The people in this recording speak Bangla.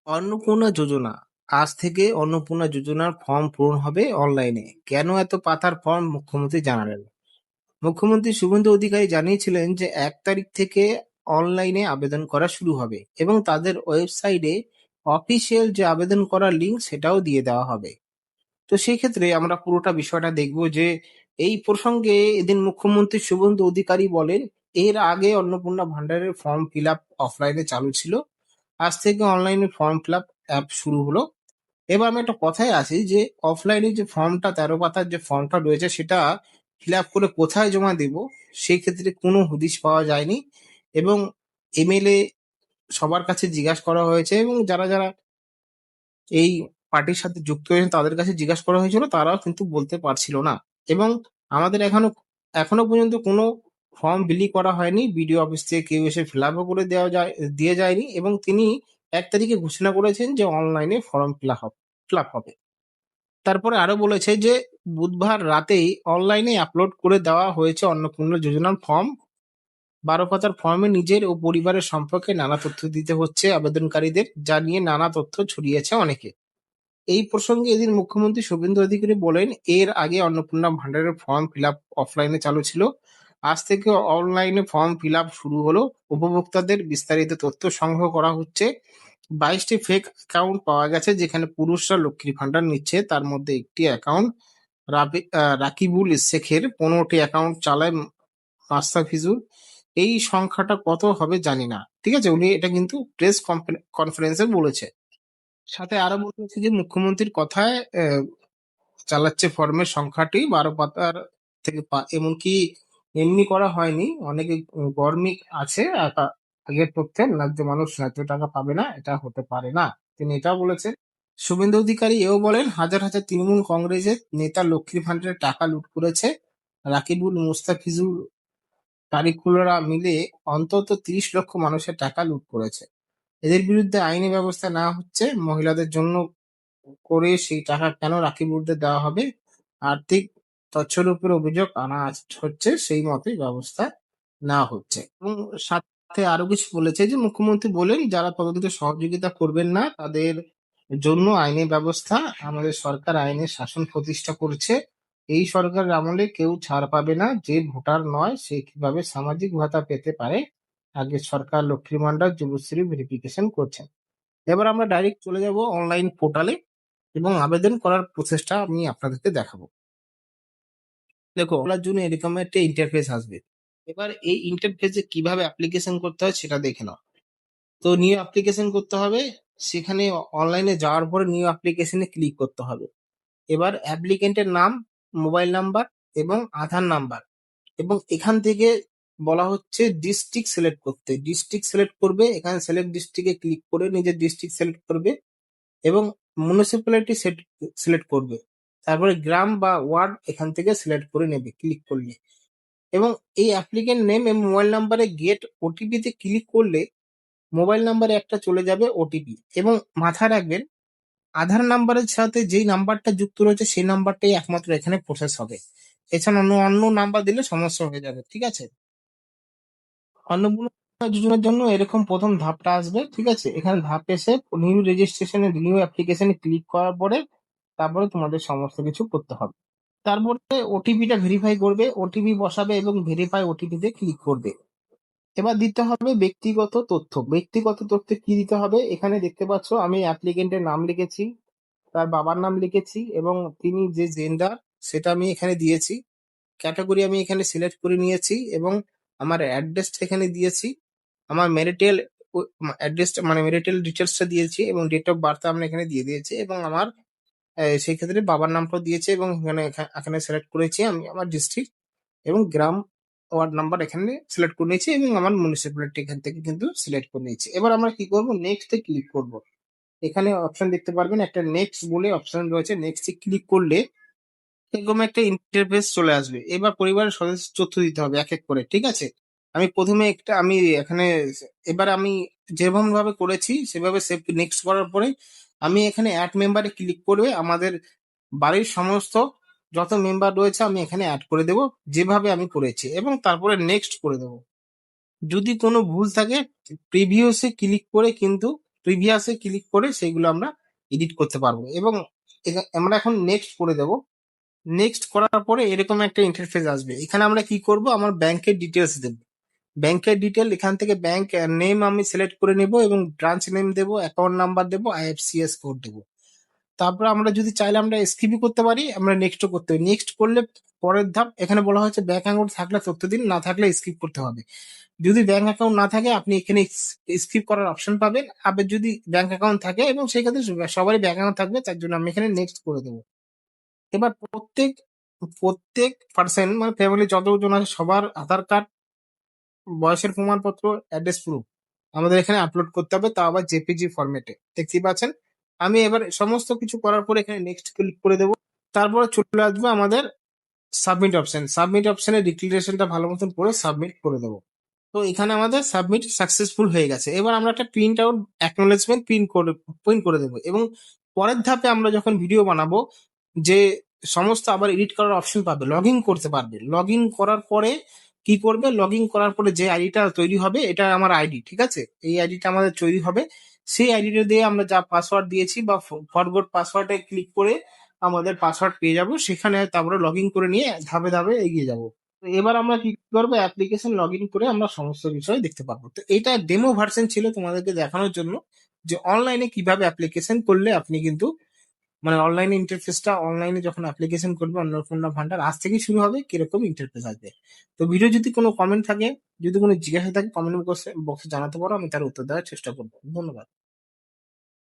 অন্নপূর্ণা যোজনা। আজ থেকে অন্নপূর্ণা যোজনার ফর্ম পূরণ হবে অনলাইনে। কেন এত পাতার ফর্ম মুখ্যমন্ত্রী জানালেন। মুখ্যমন্ত্রী শুভেন্দু অধিকারী জানিয়েছিলেন যে 1 তারিখ থেকে অনলাইনে আবেদন করা শুরু হবে এবং তাদের ওয়েবসাইটে অফিসিয়াল যে আবেদন করার লিঙ্ক সেটাও দিয়ে দেওয়া হবে। তো সেই ক্ষেত্রে আমরা পুরোটা বিষয়টা দেখব যে এই প্রসঙ্গে এদিন মুখ্যমন্ত্রী শুভেন্দু অধিকারী বলেন, এর আগে অন্নপূর্ণা ভান্ডারের ফর্ম ফিল আপ অফলাইনে চালু ছিল। আজ থেকে অনলাইনে ফর্ম ফিল আপ অ্যাপ শুরু হলো। এবার আমি একটা কথায় আসি যে অফলাইনে যে ফর্মটা 13 পাতার যে ফর্মটা রয়েছে সেটা ফিল আপ করে কোথায় জমা দেব সেই ক্ষেত্রে কোনো হদিশ পাওয়া যায়নি এবং ইমেলে সবার কাছে জিজ্ঞাসা করা হয়েছে এবং যারা যারা এই পার্টির সাথে যুক্ত হয়েছেন তাদের কাছে জিজ্ঞাসা করা হয়েছিল, তারাও কিন্তু বলতে পারছিল না। এবং আমাদের এখনো পর্যন্ত কোনো ফর্ম বিলি করা হয়নি, বিডিও অফিস থেকে কেউ এসে ফিল আপও করে দিয়ে যায়নি এবং তিনি 1 তারিখে ঘোষণা করেছেন যে অনলাইনে ফর্ম ফিল আপ হবে। তারপরে আরো বলেছে যে বুধবার রাতেই অনলাইনে আপলোড করে দেওয়া হয়েছে অন্নপূর্ণা যোজনার ফর্ম। 12 পাতার ফর্মে নিজের ও পরিবারের সম্পর্কে নানা তথ্য দিতে হচ্ছে আবেদনকারীদের, যা নিয়ে নানা তথ্য ছড়িয়েছে অনেকে। এই প্রসঙ্গে এদিন মুখ্যমন্ত্রী শুভেন্দু অধিকারী বলেন, এর আগে অন্নপূর্ণা ভান্ডারের ফর্ম ফিল আপ অফলাইনে চালু ছিল। আজ থেকে অনলাইনে ফর্ম ফিল আপ শুরু হলো। উপভোক্তাদের বিস্তারিত তথ্য সংগ্রহ করা হচ্ছে। 22টি ফেক অ্যাকাউন্ট পাওয়া গেছে যেখানে পুরুষরা লক্ষ্মীর ভান্ডার নিচ্ছে, তার মধ্যে একটি অ্যাকাউন্ট রাকিবুল শেখের, 15টি অ্যাকাউন্ট চালায় মাস্তাফিজুর। এই সংখ্যাটা কত হবে জানি না। ঠিক আছে, উনি এটা কিন্তু প্রেস কনফারেন্সে বলেছে। সাথে আরো বলেছে যে মুখ্যমন্ত্রীর কথায় চালাচ্ছে ফর্মের সংখ্যাটি 12 পাতার থেকে এমনকি এমনি করা হয়নি, অনেকে গরমিক আছে আগের তথ্যে ন্যায্য মানুষ ন্যায্য টাকা পাবে না, এটা হতে পারে না, তিনি এটাও বলেছেন। শুভেন্দু অধিকারী এও বলেন, হাজার হাজার তৃণমূল কংগ্রেসের নেতা লক্ষ্মীর ভান্ডারের টাকা লুট করেছে। রাকিবুল, মুস্তাফিজুর, তারিকুলরা মিলে অন্তত 30 লক্ষ মানুষের টাকা লুট করেছে। এদের বিরুদ্ধে আইনি ব্যবস্থা নেওয়া হচ্ছে। মহিলাদের জন্য করে সেই টাকা কেন রাকিবুলদের দেওয়া হবে, আর্থিক তছরূপের অভিযোগ আনা হচ্ছে, সেই মতোই ব্যবস্থা নেওয়া হচ্ছে। এবং সাথে আরো কিছু বলেছে যে মুখ্যমন্ত্রী বলেন, যারা তদন্তে সহযোগিতা করবেন না তাদের জন্য আইনি ব্যবস্থা। আমাদের সরকার আইনের শাসন প্রতিষ্ঠা করছে। এই সরকারের আমলে কেউ ছাড় পাবে না। যে ভোটার নয় সে কিভাবে সামাজিক ভাতা পেতে পারে, আগে সরকার লক্ষ্মীর ভান্ডার যুবশ্রী ভেরিফিকেশন করছেন। এবার আমরা ডাইরেক্ট চলে যাব অনলাইন পোর্টালে এবং আবেদন করার প্রসেসটা আমি আপনাদেরকে দেখাবো। দেখো, আপনার জন্য এরকম একটা ইন্টারফেস আসবে। এবার এই ইন্টারফেসে কিভাবে অ্যাপ্লিকেশন করতে হয় সেটা দেখে নাও। তো নিউ অ্যাপ্লিকেশন করতে হবে, সেখানে অনলাইনে যাওয়ার পরে নিউ অ্যাপ্লিকেশনে ক্লিক করতে হবে। এবার অ্যাপ্লিকেন্টের নাম, মোবাইল নাম্বার এবং আধার নাম্বার, এবং এখান থেকে বলা হচ্ছে ডিস্ট্রিক্ট সিলেক্ট করতে। ডিস্ট্রিক্ট সিলেক্ট করবে, এখানে সিলেক্ট ডিস্ট্রিক্টে ক্লিক করে নিজের ডিস্ট্রিক্ট সিলেক্ট করবে এবং মিউনিসিপ্যালিটি সিলেক্ট করবে। তারপরে গ্রাম বা ওয়ার্ড এখান থেকে সিলেক্ট করে নেবে ক্লিক করলে, এবং এই অ্যাপ্লিকেন্ট নেম এবং মোবাইল নাম্বারে গেট ওটিপি তে ক্লিক করলে মোবাইল নাম্বারে একটা চলে যাবে ওটিপি। এবং মাথায় রাখবেন, আধার নাম্বারের সাথে যেই নাম্বারটা যুক্ত রয়েছে সেই নাম্বারটাই একমাত্র এখানে প্রসেস হবে। এছাড়া অন্য অন্য নাম্বার দিলে সমস্যা হয়ে যাবে। ঠিক আছে, অন্নপূর্ণা যোজনার জন্য এরকম প্রথম ধাপটা আসবে। ঠিক আছে, এখানে ধাপ এসে নিউ রেজিস্ট্রেশনে নিউ অ্যাপ্লিকেশনে ক্লিক করার পরে তারপরে তোমাদের সমস্ত কিছু করতে হবে। তারপরে ওটিপিটা ভেরিফাই করবে, ওটিপি বসাবে এবং ভেরিফাই ওটিপিতে ক্লিক করবে। এবার দিতে হবে ব্যক্তিগত তথ্য। ব্যক্তিগত তথ্যে কি দিতে হবে, এখানে দেখতে পাচ্ছ আমি অ্যাপ্লিকেন্টের নাম লিখেছি, তার বাবার নাম লিখেছি এবং তিনি যে জেন্ডার সেটা আমি এখানে দিয়েছি। ক্যাটাগরি আমি এখানে সিলেক্ট করে নিয়েছি এবং আমার অ্যাড্রেসটা এখানে দিয়েছি। আমার ম্যারিটাল অ্যাড্রেসটা মানে ম্যারিটাল ডিটেলসটা দিয়েছি এবং ডেট অফ বার্থ আমরা এখানে দিয়ে দিয়েছি এবং আমার সেই ক্ষেত্রে বাবার নামটাও দিয়েছে এবং এখানে এখানে সিলেক্ট করেছি আমি আমার ডিস্ট্রিক্ট এবং গ্রাম, ওয়ার্ড নাম্বার এখানে সিলেক্ট করে নিয়েছি এবং আমার মিউনিসিপ্যালিটি এখান থেকে কিন্তু সিলেক্ট করে নিয়েছি। এবার আমরা কি করব, নেক্সট এ ক্লিক করব। এখানে অপশন দেখতে পারবেন একটা নেক্সট বলে অপশন রয়েছে, নেক্সট এ ক্লিক করলে এরকম একটা ইন্টারফেস চলে আসবে। এবার পরিবারের সদস্য তথ্য দিতে হবে এক এক করে। ঠিক আছে, আমি প্রথমে একটা আমি এখানে এবার আমি যেভাবে ভাবে করেছি সেভাবে সেভ নেক্সট করার পরে আমি এখানে অ্যাড মেম্বারে ক্লিক করবে, আমাদের বাড়ির সমস্ত যত মেম্বার রয়েছে আমি এখানে অ্যাড করে দেব যেভাবে আমি করেছি এবং তারপরে নেক্সট করে দেব। যদি কোনো ভুল থাকে প্রিভিয়াসে ক্লিক করে কিন্তু প্রিভিয়াসে ক্লিক করে সেইগুলো আমরা এডিট করতে পারবো। এবং আমরা এখন নেক্সট করে দেব। নেক্সট করার পরে এরকম একটা ইন্টারফেস আসবে। এখানে আমরা কি করব, আমার ব্যাংকের ডিটেলস দেব। ব্যাংকের ডিটেল এখান থেকে ব্যাংক নেম আমি সিলেক্ট করে নেব এবং ব্রাঞ্চ নেম দেব, অ্যাকাউন্ট নাম্বার দেব, আইএফসিএস কোড দেব। তারপর আমরা যদি চাইলে আমরা স্কিপও করতে পারি, আমরা নেক্সটও করতে পারি। নেক্সট করলে পরের ধাপ এখানে বলা হয়েছে ব্যাংক অ্যাকাউন্ট থাকলে তথ্য দিন, না থাকলে স্কিপ করতে হবে। যদি ব্যাংক অ্যাকাউন্ট না থাকে আপনি এখানে স্কিপ করার অপশন পাবেন। আবার যদি ব্যাংক অ্যাকাউন্ট থাকে, এবং সেই ক্ষেত্রে সবারই ব্যাংক অ্যাকাউন্ট থাকবে, তার জন্য আমি এখানে নেক্সট করে দেবো। এবার প্রত্যেক প্রত্যেক পার্সন মানে ফ্যামিলি যতজন আছে সবার আধার কার্ড, বয়সের প্রমাণপত্র, অ্যাড্রেস প্রুফ আমাদের এখানে আপলোড করতে হবে, তাও আবার জেপিজি ফরম্যাটে। দেখতেই পাচ্ছেন। আমি এবার সমস্ত কিছু করার পরে এখানে নেক্সট ক্লিক করে দেবো। তারপরে চলে আসবে আমাদের সাবমিট অপশন। সাবমিট অপশনে ডিক্লারেশনটা ভালো মতন করে সাবমিট করে দেবো। তো এখানে আমাদের সাবমিট সাকসেসফুল হয়ে গেছে। এবার আমরা একটা প্রিন্ট আউট অ্যাকনোলেজমেন্ট প্রিন্ট করে দেবো। এবং পরের ধাপে আমরা যখন ভিডিও বানাবো, যে সমস্ত আবার এডিট করার অপশন পাবে, লগ ইন করতে পারবে। লগ ইন করার পরে কি করবে, লগ ইন করার পরে যে আইডিটা তৈরি হবে, এটা আমার আইডি, ঠিক আছে? এই আইডিটা আমাদের তৈরি হবে। সেই আইডিটা দিয়ে আমরা যা পাসওয়ার্ড দিয়েছি বা ফরগট পাসওয়ার্ডে ক্লিক করে আমাদের পাসওয়ার্ড পেয়ে যাব। সেখানে তারপরে লগ ইন করে নিয়ে ধাপে ধাপে এগিয়ে যাব। তো এবার আমরা কি করবো, অ্যাপ্লিকেশন লগ ইন করে আমরা সমস্ত বিষয় দেখতে পারবো। তো এটা ডেমো ভার্সন ছিল তোমাদেরকে দেখানোর জন্য যে অনলাইনে কিভাবে অ্যাপ্লিকেশন করলে আপনি কিন্তু মানে অনলাইনে ইন্টারফেসটা, অনলাইনে যখন অ্যাপ্লিকেশন করবে অন্নপূর্ণা ভান্ডার আজ থেকেই শুরু হবে, কিরকম ইন্টারফেস আসবে। তো ভিডিও যদি কোনো কমেন্ট থাকে, যদি কোনো জিজ্ঞাসা থাকে, কমেন্ট বক্সে জানাতে পারো, আমি তার উত্তর দেওয়ার চেষ্টা করবো। ধন্যবাদ।